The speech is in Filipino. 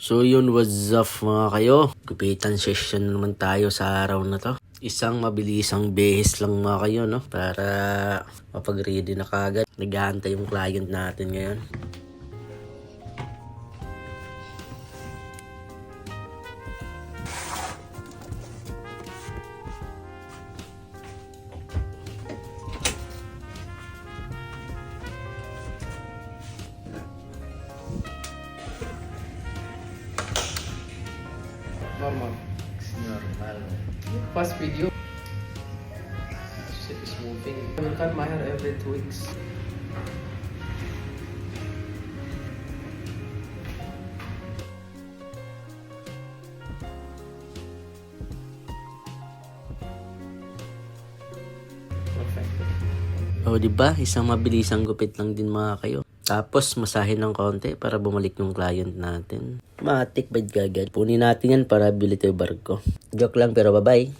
So yun, what's up mga kayo? Gupitan session naman tayo sa araw na to. Isang mabilisang behis lang mga kayo, no? Para mapag-ready na kagad. Nag-aantay yung client natin ngayon. Normal. Normal. First video. Shit is moving. I will cut my hair every 2 weeks. Perfect. O diba, isang mabilisang gupit lang din mga kayo. Tapos masahin ng konti para bumalik yung client natin. Matik, ba't gagad? Punin natin yan para bilhin tayo barko. Joke lang pero bye-bye.